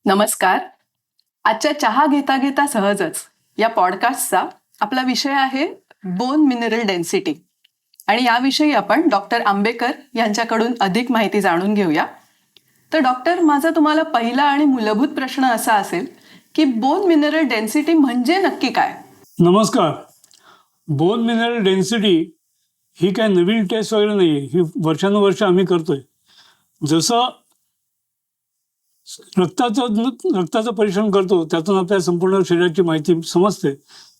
नमस्कार. आजच्या चहा घेता घेता सहजच या पॉडकास्टचा आपला विषय आहे बोन मिनरल डेन्सिटी आणि याविषयी आपण डॉक्टर आंबेकर यांच्याकडून अधिक माहिती जाणून घेऊया. तर डॉक्टर, माझा तुम्हाला पहिला आणि मूलभूत प्रश्न असा असेल की बोन मिनरल डेन्सिटी म्हणजे नक्की काय? नमस्कार. बोन मिनरल डेन्सिटी ही काय नवीन टेस्ट वगैरे नाही आहे. ही वर्षानुवर्ष आम्ही करतोय. जसं रक्ताचं परीक्षण करतो, त्यातून आपल्या संपूर्ण शरीराची माहिती समजते,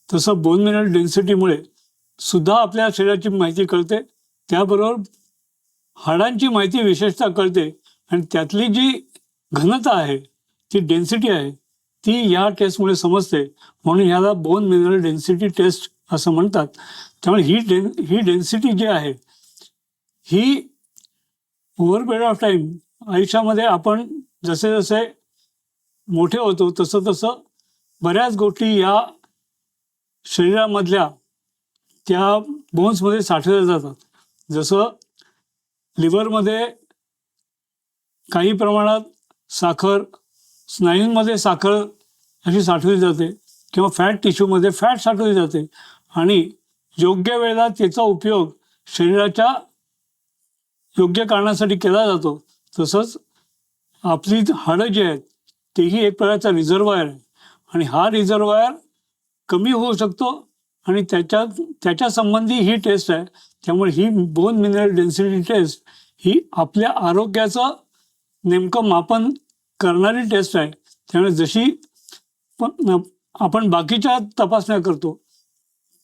तसं बोन मिनरल डेन्सिटीमुळे सुद्धा आपल्या शरीराची माहिती कळते. त्याबरोबर हाडांची माहिती विशेषतः कळते आणि त्यातली जी घनता आहे, ती डेन्सिटी आहे, ती या टेस्टमुळे समजते. म्हणून ह्याला बोन मिनरल डेन्सिटी टेस्ट असं म्हणतात. त्यामुळे ही डेन्सिटी जी आहे ही ओव्हर पिरियड ऑफ टाईम आयुष्यामध्ये आपण जसे जसे मोठे होतो तसं तसं बऱ्याच गोष्टी या शरीरामधल्या त्या बोन्समध्ये साठवल्या जातात. जसं लिव्हरमध्ये काही प्रमाणात साखर, स्नायूंमध्ये साखर अशी साठवली जाते किंवा फॅट टिश्यूमध्ये फॅट साठवली जाते आणि योग्य वेळेला त्याचा उपयोग शरीराच्या योग्य कारणासाठी केला जातो. तसंच आपली हाडं जी आहेत तेही एक प्रकारचा रिझर्वायर आहे आणि हा रिझर्वायर कमी होऊ शकतो आणि त्याच्या संबंधी ही टेस्ट आहे. त्यामुळे ही बोन मिनरल डेन्सिटी टेस्ट ही आपल्या आरोग्याचं नेमकं मापन करणारी टेस्ट आहे. त्यामुळे जशी आपण बाकीच्या तपासण्या करतो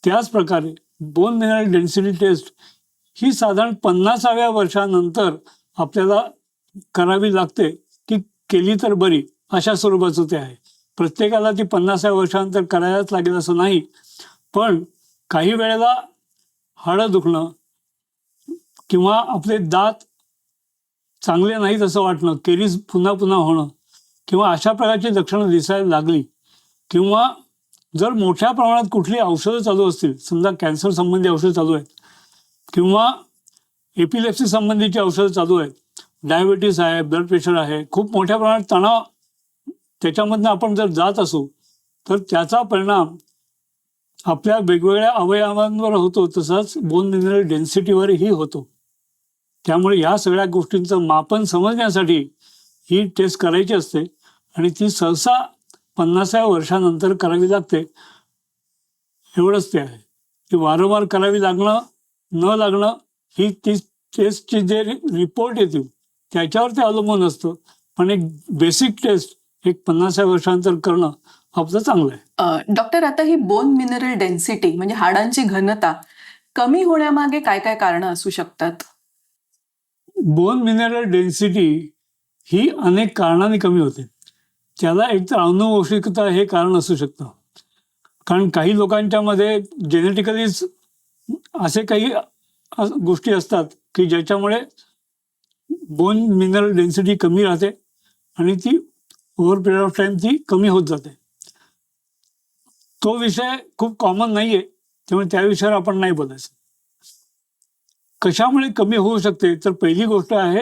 त्याच प्रकारे बोन मिनरल डेन्सिटी टेस्ट ही साधारण 50व्या वर्षानंतर आपल्याला करावी लागते, की केली तर बरी, अशा स्वरूपाचं ते आहे. प्रत्येकाला ती 50व्या वर्षानंतर करायलाच लागेल असं नाही. पण काही वेळेला हाडं दुखणं किंवा आपले दात चांगले नाहीत असं वाटणं, केरीज पुन्हा पुन्हा होणं किंवा अशा प्रकारची लक्षणं दिसायला लागली किंवा जर मोठ्या प्रमाणात कुठली औषधं चालू असतील, समजा कॅन्सर संबंधी औषधं चालू आहेत किंवा एपिलेप्सी संबंधीची औषधं चालू आहेत, डायबिटीस आहे, ब्लड प्रेशर आहे, खूप मोठ्या प्रमाणात तणाव त्याच्यामधनं आपण जर जात असू तर त्याचा परिणाम आपल्या वेगवेगळ्या अवयवांवर होतो, तसंच बोन मिनरल डेन्सिटीवरही होतो. त्यामुळे या सगळ्या गोष्टींचं मापन समजण्यासाठी ही टेस्ट करायची असते आणि ती सहसा 50व्या वर्षानंतर करावी लागते. एवढंच ते आहे. ती वारंवार करावी लागणं न लागणं ही ती टेस्टचे जे रिपोर्ट येतील त्याच्यावर ते अवलंबून असतं. पण एक बेसिक टेस्ट एक 50व्या वर्षानंतर करणं आपलं चांगलं आहे. डॉक्टर, आता ही बोन मिनरल डेन्सिटी म्हणजे हाडांची घनता कमी होण्यामागे काय काय कारणं असू शकतात? बोन मिनरल डेन्सिटी ही अनेक कारणांनी कमी होते. त्याला एकतर आनुवंशिकता हे कारण असू शकतं. कारण काही लोकांच्यामध्ये जेनेटिकलीच असे काही गोष्टी असतात की ज्याच्यामुळे बोन मिनरल डेन्सिटी कमी राहते आणि ती ओव्हर पिरियड ऑफ टाईम ती कमी होत जाते. तो विषय खूप कॉमन नाही आहे, त्यामुळे त्या विषयावर आपण नाही बोलायचं. कशामुळे कमी होऊ शकते तर पहिली गोष्ट आहे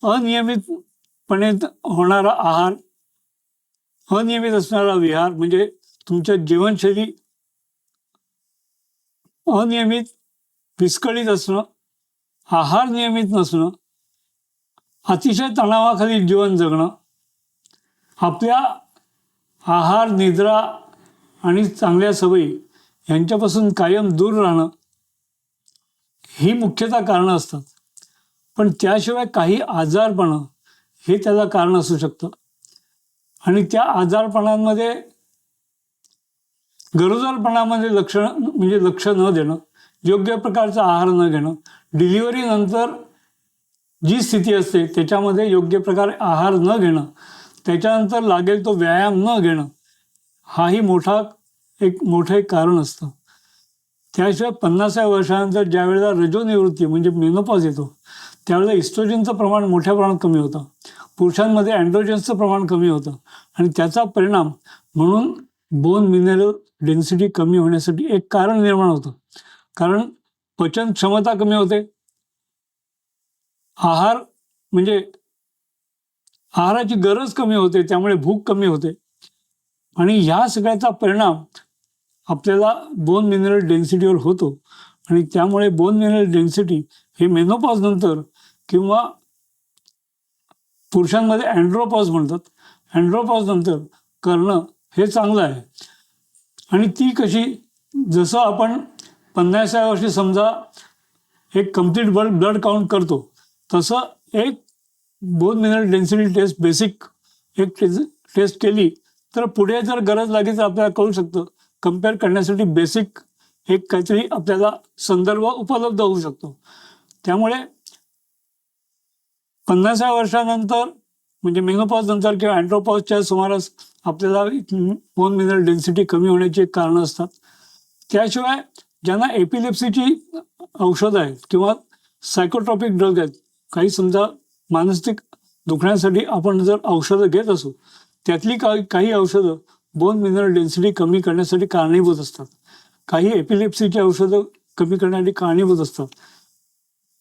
अनियमितपणे होणारा आहार, अनियमित असणारा विहार, म्हणजे तुमच्या जीवनशैली अनियमित विस्कळीत असणं, आहार नियमित नसणं, अतिशय तणावाखाली जीवन जगणं, आपल्या आहार, निद्रा आणि चांगल्या सवयी यांच्यापासून कायम दूर राहणं ही मुख्यतः कारणं असतात. पण त्याशिवाय काही आजारपणं हे त्याला कारण असू शकतं आणि त्या आजारपणांमध्ये गरोदरपणामध्ये लक्ष न देणं, योग्य प्रकारचा आहार न घेणं, डिलिव्हरीनंतर जी स्थिती असते त्याच्यामध्ये योग्य प्रकारे आहार न घेणं, त्याच्यानंतर लागेल तो व्यायाम न घेणं, हाही मोठं एक कारण असतं. त्याशिवाय 50व्या वर्षानंतर ज्या वेळेला रजोनिवृत्ती म्हणजे मेनोपॉज येतो त्यावेळेला इस्ट्रोजनचं प्रमाण मोठ्या प्रमाणात कमी होतं, पुरुषांमध्ये अँड्रोजन्सचं प्रमाण कमी होतं आणि त्याचा परिणाम म्हणून बोन मिनरल डेन्सिटी कमी होण्यासाठी एक कारण निर्माण होतं. कारण पचन क्षमता कमी होते, आहार म्हणजे आहाराची गरज कमी होते, त्यामुळे भूक कमी होते आणि ह्या सगळ्याचा परिणाम आपल्याला बोन मिनरल डेन्सिटीवर होतो आणि त्यामुळे बोन मिनरल डेन्सिटी हे मेनोपॉज नंतर किंवा पुरुषांमध्ये अँड्रोपॉज म्हणतात, अँड्रोपॉज नंतर करणं हे चांगलं आहे. आणि ती कशी, जसं आपण 50व्या वर्षी समजा एक कम्प्लीट ब्लड काउंट करतो, तसं एक bone mineral density test basic एक टेस्ट केली तर पुढे जर गरज लागली तर आपल्याला कळू शकतं. कम्पेअर करण्यासाठी बेसिक एक काहीतरी आपल्याला संदर्भ उपलब्ध होऊ शकतो. त्यामुळे 50व्या वर्षानंतर म्हणजे मेनोपॉज नंतर किंवा अँड्रोपॉजच्या सुमारास आपल्याला बोन मिनरल डेन्सिटी कमी होण्याची एक कारणं असतात. त्याशिवाय ज्यांना एपिलेप्सीची औषधं आहेत किंवा सायकोट्रॉपिक ड्रग आहेत, काही समजा मानसिक दुखण्यासाठी आपण जर औषधं घेत असू, त्यातली काही औषधं बोन मिनरल डेन्सिटी कमी करण्यासाठी कारणीभूत असतात. काही एपिलेप्सीची औषधं कमी करण्यासाठी कारणीभूत असतात.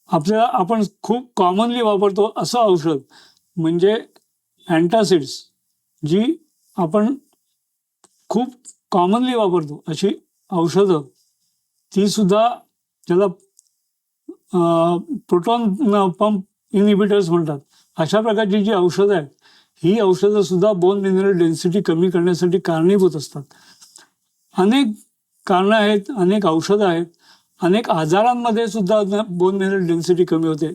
आपल्याला आपण खूप कॉमनली वापरतो असं औषध म्हणजे अँटासिड्स, जी आपण खूप कॉमनली वापरतो अशी औषधं, ती सुद्धा ज्याला प्रोटॉन पंप इनहिबिटर्स म्हणतात, अशा प्रकारची जी औषधं आहेत, ही औषधं सुद्धा बोन मिनरल डेन्सिटी कमी करण्यासाठी कारणीभूत असतात. अनेक कारणं आहेत, अनेक औषधं आहेत, अनेक आजारांमध्ये सुद्धा बोन मिनरल डेन्सिटी कमी होते.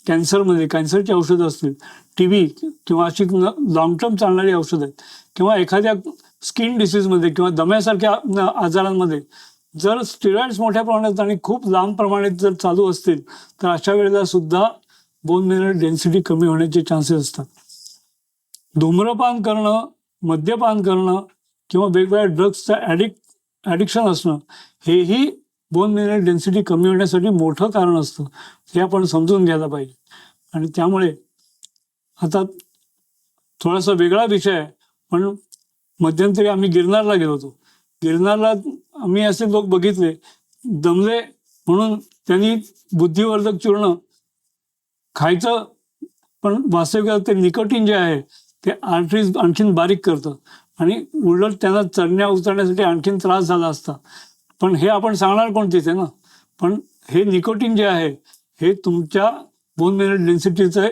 कॅन्सरमध्ये कॅन्सरची औषधं असतील, TB किंवा अशी लॉंग टर्म चालणारी औषधं आहेत, किंवा एखाद्या स्किन डिसीजमध्ये किंवा दम्यासारख्या आजारांमध्ये जर स्टिरॉइड्स मोठ्या प्रमाणात आणि खूप लांब प्रमाणात जर चालू असतील तर अशा वेळेला सुद्धा बोन मिनरल डेन्सिटी कमी होण्याचे चान्सेस असतात. धूम्रपान करणं, मद्यपान करणं किंवा वेगवेगळ्या ड्रग्सचं ॲडिक्शन असणं हेही बोन मिनरल डेन्सिटी कमी होण्यासाठी मोठं कारण असतं. हे आपण समजून घ्यायला पाहिजे. आणि त्यामुळे आता थोडासा वेगळा विषय आहे, पण मध्यंतरी आम्ही गिरनारला गेलो होतो. गिरनारला आम्ही असे लोक बघितले, दमले म्हणून त्यांनी बुद्धिवर्धक चूर्ण खायचं, पण वास्तविक ते निकोटीन जे आहे ते आर्टरीज आणखीन बारीक करतं आणि उलट त्यांना चढण्या उतरण्यासाठी आणखीन त्रास झाला असता. पण हे आपण सांगणार कोण तिथे ना, पण हे निकोटीन जे आहे हे तुमच्या बोन मिनरल डेन्सिटीचं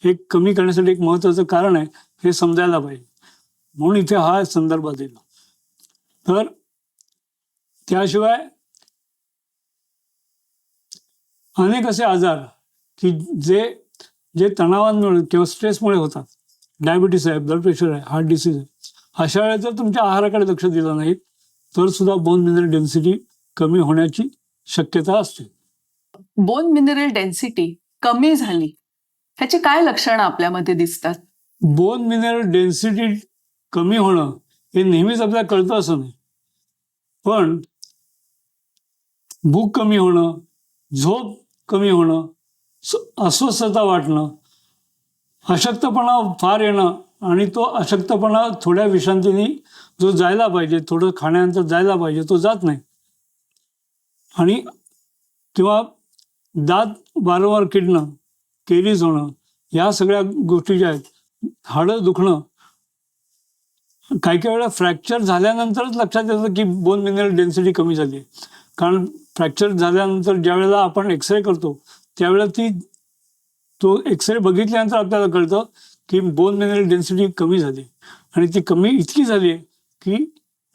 एक कमी करण्यासाठी एक महत्त्वाचं कारण आहे, हे समजायला पाहिजे. म्हणून इथे हा संदर्भ दिला. तर त्याशिवाय अनेक असे आजार की जे तणावांमुळे किंवा स्ट्रेसमुळे होतात. डायबिटीस आहे, ब्लड प्रेशर आहे, हार्ट डिसीज आहे. अशा वेळेस जर तुमच्या आहाराकडे लक्ष दिलं नाही तर सुद्धा बोन मिनरल डेन्सिटी कमी होण्याची शक्यता असते. बोन मिनरल डेन्सिटी कमी झाली ह्याची काय लक्षणं आपल्यामध्ये दिसतात? बोन मिनरल डेन्सिटी कमी होणं हे नेहमीच आपल्याला कळतं असं नाही, पण भूक कमी होणं, झोप कमी होणं, अस्वस्थता वाटणं, अशक्तपणा फार येणं आणि तो अशक्तपणा थोड्या विश्रांतीने जो जायला पाहिजे, थोडं खाण्यानंतर जायला पाहिजे, तो जात नाही. आणि किंवा दात वारंवार किडणं, केरीज होणं, या सगळ्या गोष्टी ज्या आहेत, हाडं दुखणं, काही वेळा फ्रॅक्चर झाल्यानंतरच लक्षात येतं की बोन मिनरल डेन्सिटी कमी झाली आहे. कारण फ्रॅक्चर झाल्यानंतर ज्या वेळेला आपण एक्सरे करतो त्यावेळेला तो एक्सरे बघितल्यानंतर आपल्याला कळतं की बोन मिनरल डेन्सिटी कमी झाली आणि ती कमी इतकी झाली आहे की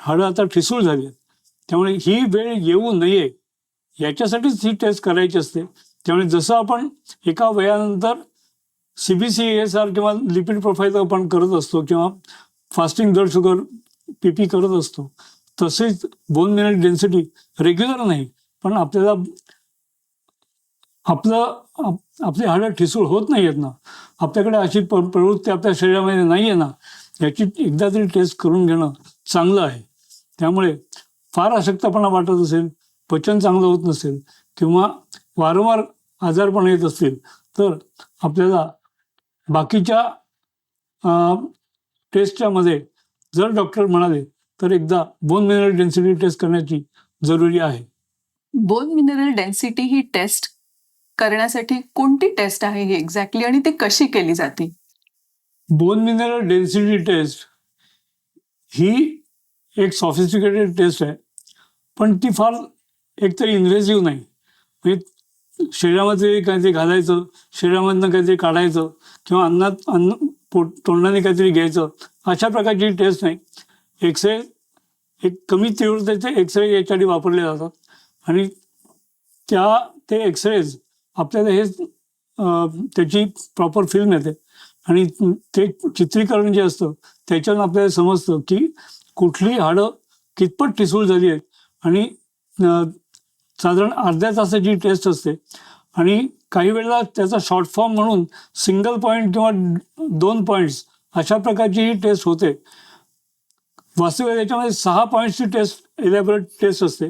हाडं आता ठिसूळ झाली आहेत. त्यामुळे ही वेळ येऊ नये याच्यासाठीच ही टेस्ट करायची असते. त्यामुळे जसं आपण एका वयानंतर CBC-ASR किंवा लिपिड प्रोफाईल आपण करत असतो किंवा फास्टिंग ब्लड शुगर PP करत असतो, तसेच बोन मिनरल डेन्सिटी रेग्युलर नाही, पण आपल्याला आपली हाडं ठिसूळ होत नाही आहेत ना, आपल्याकडे अशी प्रवृत्ती आपल्या शरीरामध्ये नाही आहे ना, याची एकदा तरी टेस्ट करून घेणं चांगलं आहे. त्यामुळे फार अशक्तपणा वाटत असेल, पचन चांगलं होत नसेल किंवा वारंवार आजारपण येत असतील तर आपल्याला बाकीच्या टेस्टच्या मध्ये जर डॉक्टर म्हणाले तर एकदा बोन मिनरल डेन्सिटी टेस्ट करण्याची जरुरी आहे. बोन मिनरल डेन्सिटी ही टेस्ट करण्यासाठी कोणती टेस्ट आहे ही एक्झॅक्टली आणि ती कशी केली जाते? बोन मिनरल डेन्सिटी टेस्ट ही एक सॉफिस्टिकेटेड टेस्ट आहे, पण ती फार एकतर इन्व्हेसिव्ह नाही. म्हणजे शरीरामध्ये काहीतरी घालायचं, शरीरामधनं काहीतरी काढायचं किंवा तोंडाने काहीतरी घ्यायचं, अशा प्रकारची टेस्ट नाही. एक्सरे, एक कमी तीव्रतेचे एक्सरे याच्यासाठी वापरले जातात आणि ते एक्सरेज आपल्याला हे त्याची प्रॉपर फिल्म येते आणि ते चित्रीकरण जे असतं त्याच्यानं आपल्याला समजतं की कुठली हाडं कितपत ठिसूळ झाली आहेत. आणि साधारण अर्ध्या तासाची टेस्ट असते आणि काही वेळेला त्याचा शॉर्ट फॉर्म म्हणून सिंगल पॉईंट किंवा 2 पॉईंट्स अशा प्रकारची ही टेस्ट होते. वास्तविक त्याच्यामध्ये 6 पॉईंट्सची टेस्ट, एलॅबोरेट टेस्ट असते,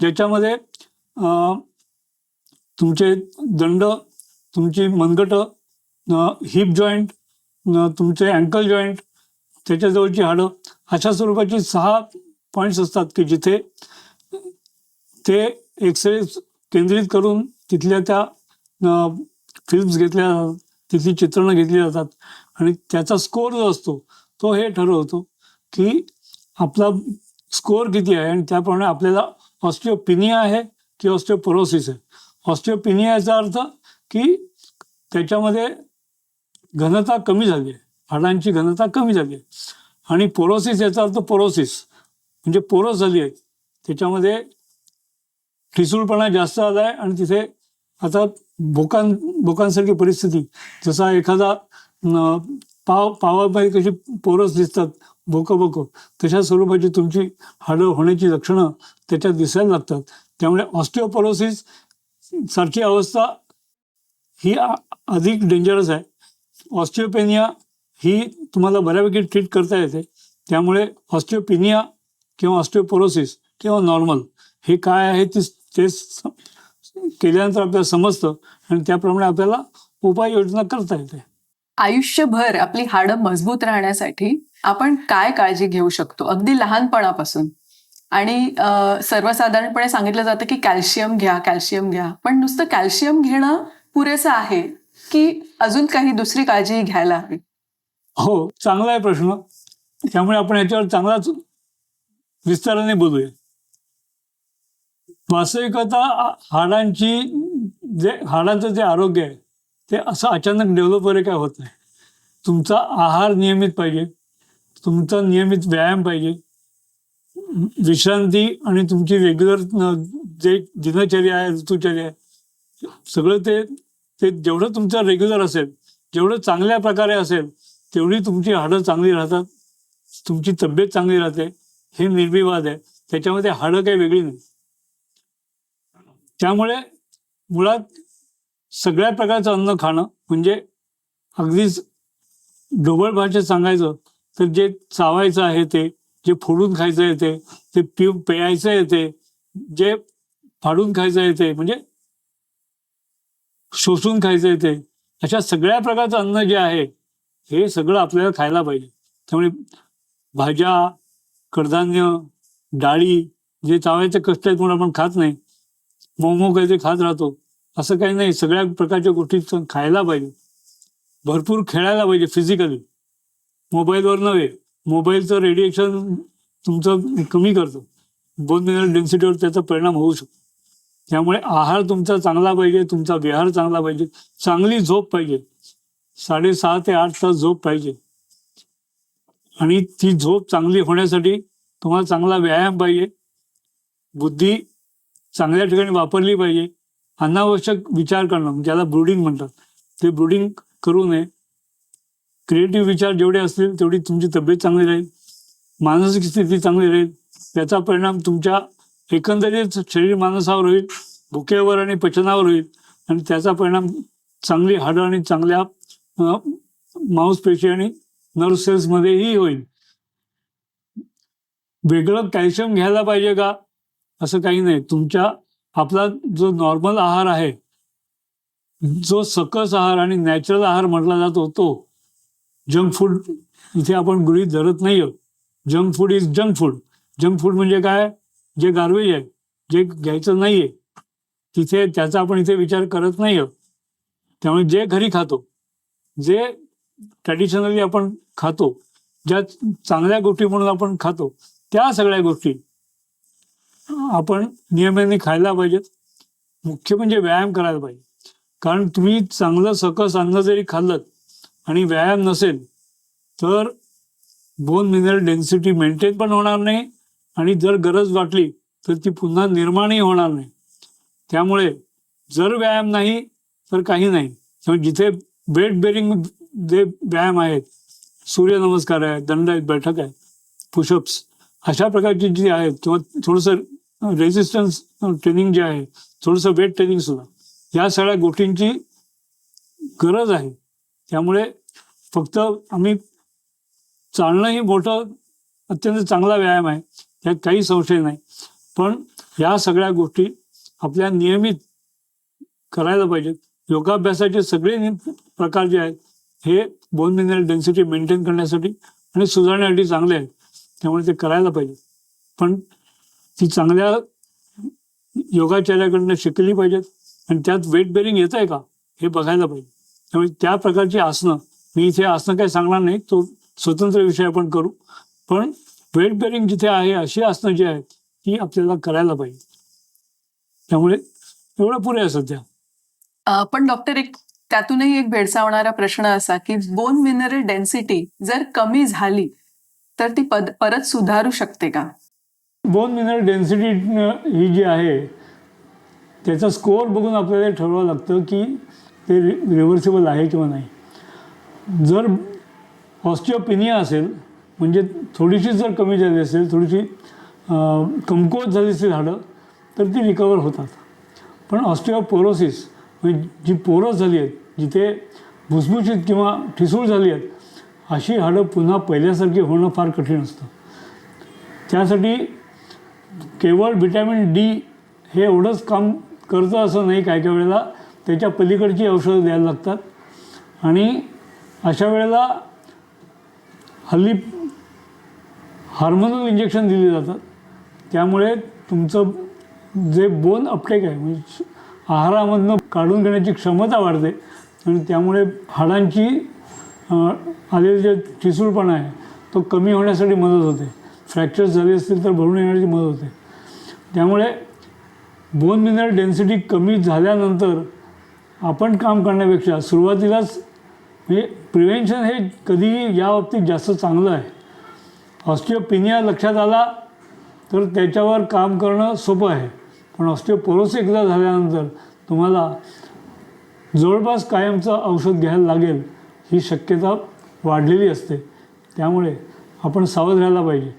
ज्याच्यामध्ये तुमचे दंड, तुमची मनगटं, हिप जॉईंट, तुमचे अँकल जॉईंट, त्याच्याजवळची हाडं, अशा स्वरूपाची 6 पॉईंट्स असतात की जिथे ते एक्सरे केंद्रित करून तिथल्या त्या फिल्म्स घेतल्या जातात, तिथली चित्रणं घेतली जातात आणि त्याचा स्कोअर जो असतो तो हे ठरवतो की आपला स्कोअर किती आहे आणि त्याप्रमाणे आपल्याला ऑस्टिओपिनिया आहे की ऑस्टिओपोरोसिस आहे. ऑस्टिओपिनियाचा अर्थ की त्याच्यामध्ये घनता कमी झाली आहे, हाडांची घनता कमी झाली आहे. आणि पोरोसिस याचा अर्थ पोरोसिस म्हणजे पोरस झाली आहे, त्याच्यामध्ये ठिसूळपणा जास्त आला आहे आणि तिथे आता भोकांसारखी परिस्थिती, जसा एखादा पावामध्ये कशी पोरस दिसतात भोकं, तशा स्वरूपाची तुमची हाडं होण्याची लक्षणं त्याच्यात दिसायला लागतात. त्यामुळे ऑस्टिओपोरोसिस सारखी अवस्था ही अधिक डेंजरस आहे. ऑस्टिओपेनिया ही तुम्हाला बऱ्यापैकी ट्रीट करता येते. त्यामुळे ऑस्टिओपिनिया किंवा ऑस्टिओपोरोसिस किंवा नॉर्मल हे काय आहे ते टेस्ट केल्यानंतर आपल्याला समजतं आणि त्याप्रमाणे आपल्याला उपाययोजना करता येते. आयुष्यभर आपली हाडं मजबूत राहण्यासाठी आपण काय काळजी घेऊ शकतो अगदी लहानपणापासून? आणि सर्वसाधारणपणे सांगितलं जातं की कॅल्शियम घ्या, पण नुसतं कॅल्शियम घेणं पुरेसं आहे की अजून काही दुसरी काळजी घ्यायला हवी? हो, चांगला आहे प्रश्न. त्यामुळे आपण याच्यावर चांगलाच विस्ताराने बोलूया. वास्तविकता हाडांचं जे आरोग्य आहे ते असं अचानक डेव्हलप वगैरे काय होत नाही. तुमचा आहार नियमित पाहिजे, तुमचा नियमित व्यायाम पाहिजे, विश्रांती आणि तुमची रेग्युलर जे दिनचर्या आहे, ऋतुचर्या आहे, सगळं ते जेवढं तुमचं रेग्युलर असेल, जेवढं चांगल्या प्रकारे असेल, तेवढी तुमची हाडं चांगली राहतात, तुमची तब्येत चांगली राहते. हे निर्विवाद आहे, त्याच्यामध्ये हाडं काही वेगळी नाही. त्यामुळे मुळात सगळ्या प्रकारचं अन्न खाणं म्हणजे अगदीच ढोबळ भाषेत सांगायचं तर जे चावायचं आहे ते, जे फोडून खायचं येते, ते प्यायचं येते, जे फाडून खायचं येते म्हणजे शोषून खायचं येते, अशा सगळ्या प्रकारचं अन्न जे आहे हे सगळं आपल्याला खायला पाहिजे. त्यामुळे भाज्या, कडधान्य, डाळी, जे चावायचे कष्ट आहेत म्हणून आपण खात नाही, मोमो काहीतरी खात राहतो, असं काही नाही. सगळ्या प्रकारच्या गोष्टी खायला पाहिजे. भरपूर खेळायला पाहिजे फिजिकली, मोबाईलवर नव्हे. मोबाईलचं रेडिएशन तुमचं कमी करतं, बोन मिनरल डेन्सिटीवर त्याचा परिणाम होऊ शकतो. त्यामुळे आहार तुमचा चांगला पाहिजे, तुमचा विहार चांगला पाहिजे, चांगली झोप पाहिजे, 6.5 ते 8 तास झोप पाहिजे. आणि ती झोप चांगली होण्यासाठी तुम्हाला चांगला व्यायाम पाहिजे, बुद्धी चांगल्या ठिकाणी वापरली पाहिजे. अनावश्यक विचार करणं, ज्याला ब्रुडिंग म्हणतात, ते ब्रुडिंग करू नये. क्रिएटिव्ह विचार जेवढे असतील तेवढी तुमची तब्येत चांगली राहील, मानसिक स्थिती चांगली राहील. त्याचा परिणाम तुमच्या एकंदरीत शरीर मानसावर होईल, भुकेवर आणि पचनावर होईल आणि त्याचा परिणाम चांगली हाडं आणि चांगल्या मांसपेशी आणि नर्व सेल्समध्येही होईल. वेगळं कॅल्शियम घ्यायला पाहिजे का, असं काही नाही. आपला जो नॉर्मल आहार आहे, जो सकस आहार आणि नॅचरल आहार म्हटला जातो, तो जंक फूड इथे आपण गृहीत धरत नाही आहोत. Junk food is junk food. Junk food म्हणजे काय, जे गार्बेज आहे, जे घ्यायचं नाहीये, तिथे त्याचा आपण इथे विचार करत नाही आहोत. त्यामुळे जे घरी खातो, जे ट्रॅडिशनली आपण खातो, ज्या चांगल्या गोष्टी म्हणून आपण खातो, त्या सगळ्या गोष्टी आपण नियमाने खायला पाहिजेत. मुख्य म्हणजे व्यायाम करायला पाहिजे. कारण तुम्ही चांगलं सकस अन्न जरी खाल्लं आणि व्यायाम नसेल तर बोन मिनरल डेन्सिटी मेंटेन पण होणार नाही आणि जर गरज वाटली तर ती पुन्हा निर्माणही होणार नाही. त्यामुळे जर व्यायाम नाही तर काही नाही. त्यामुळे जिथे वेट बेरिंग जे व्यायाम आहेत, सूर्यनमस्कार आहे, दंड आहेत, बैठक आहे, पुशअप्स, अशा प्रकारची जी आहेत, किंवा थोडंसं रेजिस्टन्स ट्रेनिंग जे आहे, थोडंसं वेट ट्रेनिंग सुद्धा, या सगळ्या गोष्टींची गरज आहे. त्यामुळे फक्त आम्ही चालणं ही मोठं अत्यंत चांगला व्यायाम आहे, त्यात काही संशय नाही. पण या सगळ्या गोष्टी आपल्या नियमित करायला पाहिजेत. योगाभ्यासाचे सगळे प्रकार जे आहेत हे बोन मिनरल डेन्सिटी मेंटेन करण्यासाठी आणि सुधारण्यासाठी चांगले आहेत. त्यामुळे ते करायला पाहिजे. पण ती चांगल्या योगाचार्याकडनं शिकली पाहिजेत आणि त्यात वेट बेरिंग येत आहे का हे बघायला पाहिजे. त्यामुळे त्या प्रकारची आसनं, मी इथे आसनं काही सांगणार नाही, तो स्वतंत्र विषय आपण करू. पण वेट बेरिंग जिथे आहे अशी आसनं जी आहेत ती आपल्याला करायला पाहिजे. त्यामुळे एवढं पुरे आहे सध्या. पण डॉक्टर, त्यातूनही एक भेडसावणारा प्रश्न असा की बोन मिनरल डेन्सिटी जर कमी झाली तर ती परत सुधारू शकते का? बोन मिनरल डेन्सिटी ही जी आहे त्याचा स्कोअर बघून आपल्याला ठरवावं लागतं की ते रिव्हर्सिबल आहे किंवा नाही. जर ऑस्टिओपिनिया असेल, म्हणजे थोडीशी जर कमी झाली असेल, थोडीशी कमकुवत झाली असेल हाडं, तर ती रिकवर होतात. पण ऑस्टिओपोरोसिस म्हणजे जी पोरस झाली आहेत, जिथे भुसभुशीत किंवा ठिसूळ झाली आहेत, अशी हाडं पुन्हा पहिल्यासारखी होणं फार कठीण असतं. त्यासाठी केवळ व्हिटॅमिन डी हे एवढंच काम करतं असं नाही. काय काय वेळेला त्याच्या पलीकडची औषधं द्यायला लागतात आणि अशा वेळेला हल्ली हार्मोनल इंजेक्शन दिली जातात. त्यामुळे तुमचं जे बोन अपटेक आहे, म्हणजे आहारामधनं काढून घेण्याची क्षमता वाढते आणि त्यामुळे हाडांची आलेले जे ठिसूळपणा आहे तो कमी होण्यासाठी मदत होते. फ्रॅक्चर्स झाले असतील तर भरून येण्याची मदत होते. त्यामुळे बोन मिनरल डेन्सिटी कमी झाल्यानंतर आपण काम करण्यापेक्षा सुरुवातीलाच, म्हणजे प्रिव्हेन्शन हे कधीही या बाबतीत जास्त चांगलं आहे. ऑस्टिओपिनिया लक्षात आला तर त्याच्यावर काम करणं सोपं आहे. पण ऑस्टिओपोरोसिस एकदा झाल्यानंतर तुम्हाला जवळपास कायमचं औषध घ्यायला लागेल ही शक्यता वाढलेली असते. त्यामुळे आपण सावध राहायला पाहिजे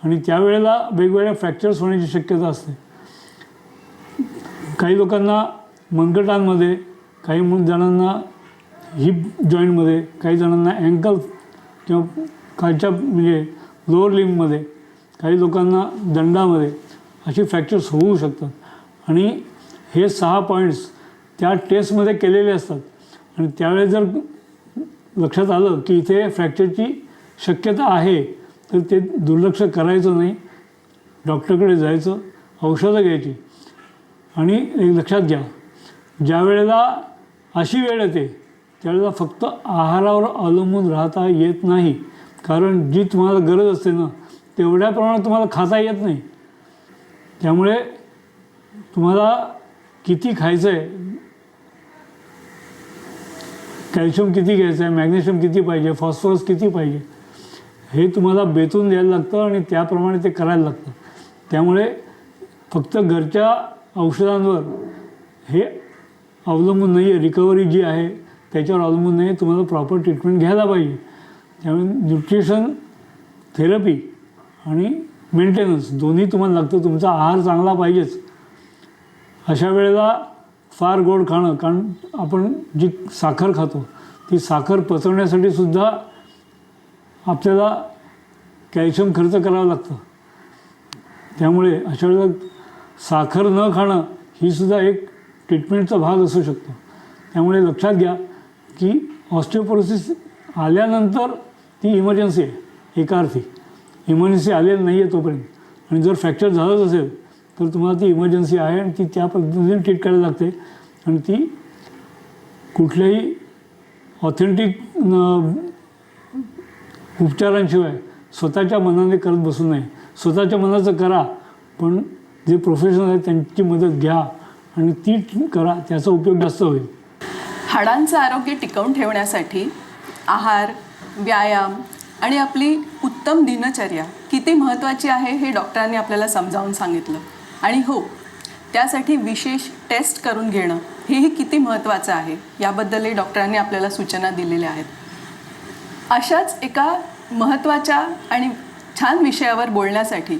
आणि त्यावेळेला वेगवेगळ्या फ्रॅक्चर्स होण्याची शक्यता असते. काही लोकांना मनगटांमध्ये, काही जणांना हिप जॉईंटमध्ये, काही जणांना अँकल किंवा खालच्या म्हणजे लोअर लिम्बमध्ये, काही लोकांना दंडामध्ये अशी फ्रॅक्चर्स होऊ शकतात. आणि हे 6 पॉईंट्स त्या टेस्टमध्ये केलेले असतात आणि त्यावेळेस जर लक्षात आलं की इथे फ्रॅक्चरची शक्यता आहे तर ते दुर्लक्ष करायचं नाही. डॉक्टरकडे जायचं, औषधं घ्यायची. आणि एक लक्षात घ्या, ज्या वेळेला अशी वेळ येते त्यावेळेला फक्त आहारावर अवलंबून राहता येत नाही. कारण जी तुम्हाला गरज असते ना तेवढ्या प्रमाणात तुम्हाला खाता येत नाही. त्यामुळे तुम्हाला किती खायचं आहे, कॅल्शियम किती घ्यायचं आहे, मॅग्नेशियम किती पाहिजे, फॉस्फरस किती पाहिजे, हे तुम्हाला बेतून द्यायला लागतं आणि त्याप्रमाणे ते करायला लागतं. त्यामुळे फक्त घरच्या औषधांवर हे अवलंबून नाही आहे. रिकव्हरी जी आहे त्याच्यावर अवलंबून नाही. तुम्हाला प्रॉपर ट्रीटमेंट घ्यायला पाहिजे. त्यामुळे न्यूट्रिशन, थेरपी आणि मेंटेनन्स दोन्ही तुम्हाला लागतं. तुमचा आहार चांगला पाहिजेच. अशा वेळेला फार गोड खाणं, कारण आपण जी साखर खातो ती साखर पचवण्यासाठी सुद्धा आपल्याला कॅल्शियम खर्च करावं लागतं. त्यामुळे अशा वेळेला साखर न खाणं ही सुद्धा एक ट्रीटमेंटचा भाग असू शकतो. त्यामुळे लक्षात घ्या की ऑस्टिओपोरोसिस आल्यानंतर ती इमर्जन्सी आहे. एका अर्थी इमर्जन्सी आलेली नाही आहे तोपर्यंत, आणि जर फ्रॅक्चर झालंच असेल तर तुम्हाला ती इमर्जन्सी आहे आणि ती त्या पद्धतीने ट्रीट करायला लागते. आणि ती कुठल्याही ऑथेंटिक उपचारांशिवाय स्वतःच्या मनाने करत बसू नये. स्वतःच्या मनाचं करा, पण जे प्रोफेशनल आहेत त्यांची मदत घ्या आणि ती करा, त्याचा उपयोग जास्त होईल. हाडांचं आरोग्य टिकवून ठेवण्यासाठी आहार, व्यायाम आणि आपली उत्तम दिनचर्या किती महत्त्वाची आहे हे डॉक्टरांनी आपल्याला समजावून सांगितलं. आणि हो, त्यासाठी विशेष टेस्ट करून घेणं हेही किती महत्त्वाचं आहे याबद्दलही डॉक्टरांनी आपल्याला सूचना दिलेल्या आहेत. अशाच एका महत्त्वाच्या आणि छान विषयावर बोलण्यासाठी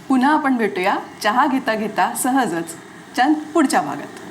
पुन्हा आपण भेटूया चहा घेता घेता सहजच पुढच्या भागात.